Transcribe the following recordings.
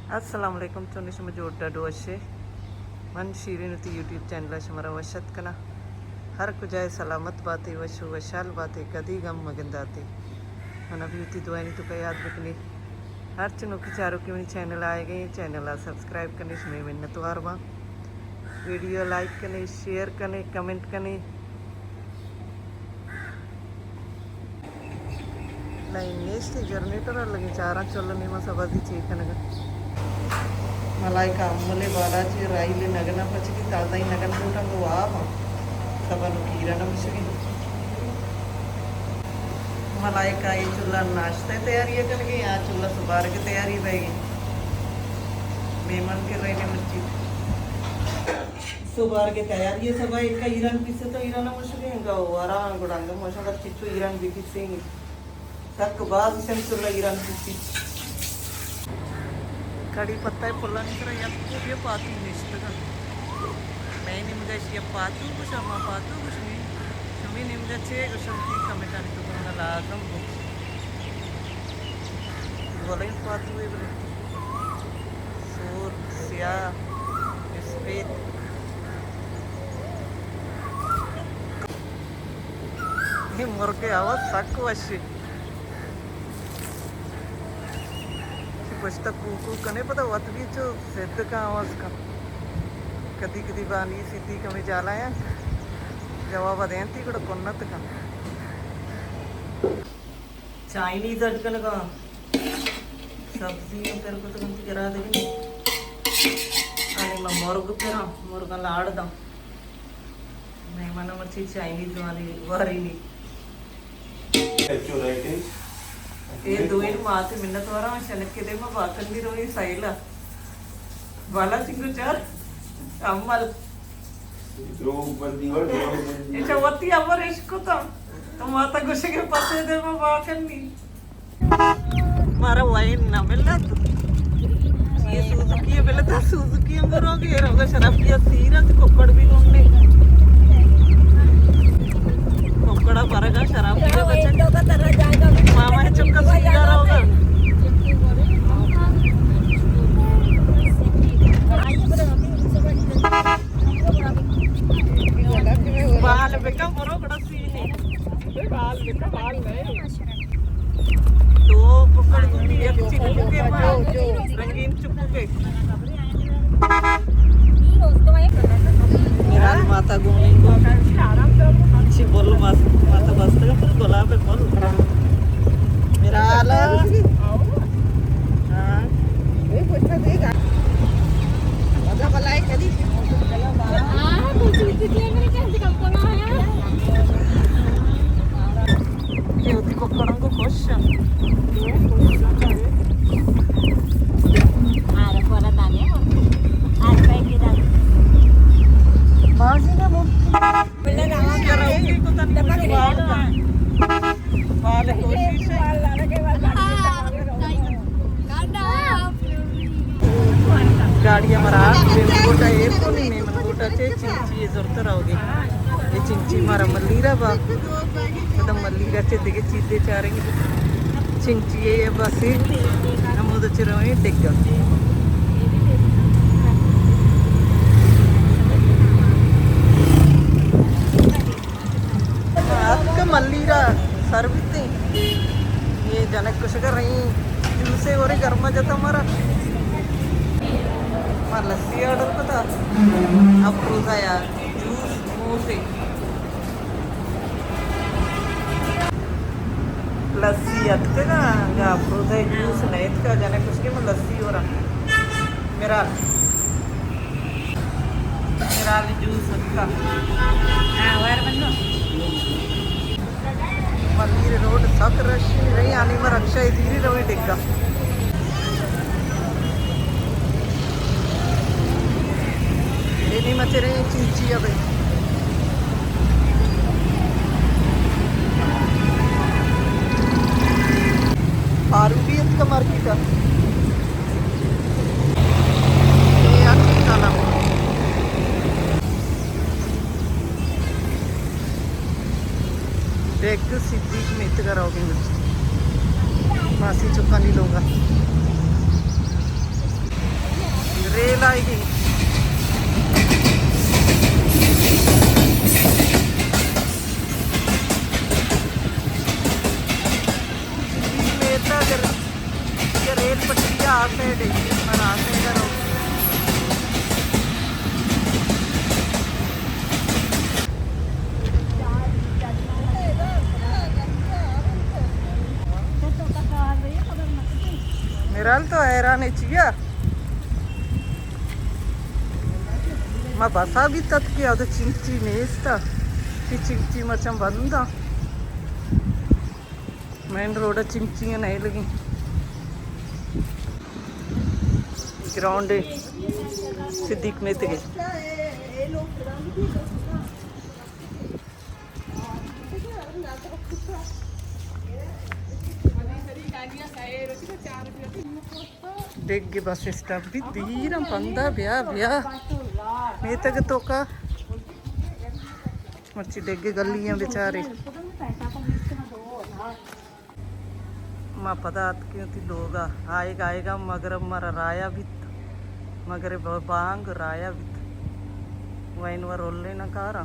अस्सलाम वालेकुम चुनिश मजोटा डोशे मन शीरीन यूट्यूब चैनल शमरा वशत कना हर कुजाए सलामत बातें वशु वशाल बातें कदी गम मगंदाते मन अभी उती दुआनी तो याद रखनी हर चुनों की चारों की चैनल आए गए चैनल सब्सक्राइब करने इसमें मिन्नत वारवा वीडियो लाइक करने शेयर करने कमेंट करने नहीं नेक्स्ट जनरेटर लगे चारा चलने में सब अभी चेकनगा मलाइका अम्मले बालाजी राइले नगना पचकी ताजा ही नगन कोटा को आप सबन कीरन मुश्किल मलाइका ये चूल्हा नाश्ते तैयारी करके यहाँ चूल्हा सुबार की तैयारी रहेगी मेहमान के रहने मस्जिद सुबार की तैयारी है सब एक ईरान पीछे तो ईरान मुश्किल गाओ आराम गुड़ांग मोशन का चिच्चू ईरान भी किसेंगे तक बाद से चूल्हा ईरान पीछे कड़ी पत्ता पुल्ला निकरा ये पाती निष्ठगा मैं निम्गा ये पातू कुछ अम्मा पातू कुछ नहीं तुम्हें निम्गा चे कुछ नहीं कमेंट तो करना लाजम हो बोले पातू है बोले सूर सिया स्पेट ये मुर्गे आवाज साकु वशी कुछ तक कूकू कने पता वत भी जो सिद्ध का आवाज का कदी कदी बानी सीधी कमी जाला है जवाब दें थी कड़ा कोन्नत का चाइनीज अटकन का सब्जी फिर को तो कंती करा देगी आणि मैं मुर्गा लाड़ दा मैं मना मर्ची चाइनीज वाली वारी नहीं ये दोइन माते मिन्नत वारा मैं शनक के दे मैं बातन भी रोई साइला वाला सिंगु चार अम्मल ये चवती अमर इसको तो माता गुस्से के पासे दे मैं बातन नहीं मारा वाइन ना मिला तो ये सुजुकी है पहले तो सुजुकी अंदर हो गया रहा शराब किया सीरा तो कोकड़ भी घूमने कोकड़ा परेगा शराब पिया बच्चा मामा है चुपका सीधा रहोगा बाल बेका मरो बड़ा सीने बाल नहीं दो पकड़ दूंगी एक चिपकू के रंगीन चिपकू के मेरा माता घूमने को अच्छी बोलो माता बस तक फिर गोला पे बोल मेरा आला हाँ ये कुछ ना देगा मजा बलाई कदी हाँ कुछ कितने मेरे कैसे कब कोना है ये उसी को कोना को खुश आरे कोना ताने आज पे की दाल बाजी ना वो बिल्ला ना कराओगे को तन बाल कोशिश बाल लाने के बाद गाड़ी हमारा गोटा ये तो नहीं मैं गोटा चे चिंची ये जरूरत रहोगे ये चिंची मारा मल्लीरा बा एकदम मल्लीरा चे देखे चीते चारेंगे चिंची ये बस हम उधर चिरोए टिक्का आपका मल्लीरा सर्विस ये जनक कुछ कर रही जूसे और गर्मा जाता हमारा लस्सी ऑर्डर पता अब रोजा यार जूस मुँह से लस्सी अटकेगा या रोजा जूस नहीं का जाने कुछ के मैं लस्सी हो रहा मेरा जूस का मल्लीर रोड सक रश रही आने में रक्षा धीरे रही टिक्का मचे रहे चीची अब फारूकियत का मार्केट है ये अच्छी खाना देख सिद्दीक में इतना रहोगे मासी चुका नहीं लूँगा आएगी। रेल पटरी आ साइड और आ साइड मेरा तो हैरान चाहिए मैं बसा भी तक किया तो चिंची नेस्ता कि चिंची मचम बंदा मेन रोड चिंचियां नहीं लगी ग्राउंड सिद्दीक में गए देख बस स्टॉप भी धीरम पंदा ब्याह ब्याह मैं तक तो का मच्छी डेगे गलियां बेचारे माँ पता क्यों थी लोग आएगा आएगा मगर मरा राया भी मगर बांग राया भी वाइन वर रोले ना कारा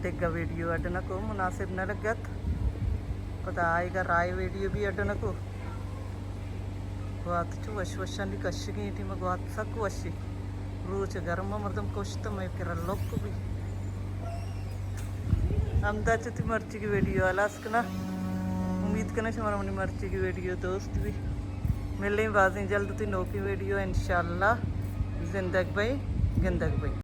डेगा वीडियो अड्डना को मुनासिब न लगत पता आएगा राय वीडियो भी अड्डना को वात चु वश वशाली कशगी थी मग वात सक वशी रोज गर्म मर्दम कोश्त मैं किरा लोक भी अंदाज थी मर्ची की वीडियो अलास्कना उम्मीद करना हमारा मनी मर्ची की वीडियो दोस्त भी मिले बाजी जल्द थी नो की वीडियो इंशाल्लाह जिंदगी भाई गिंदगी भाई।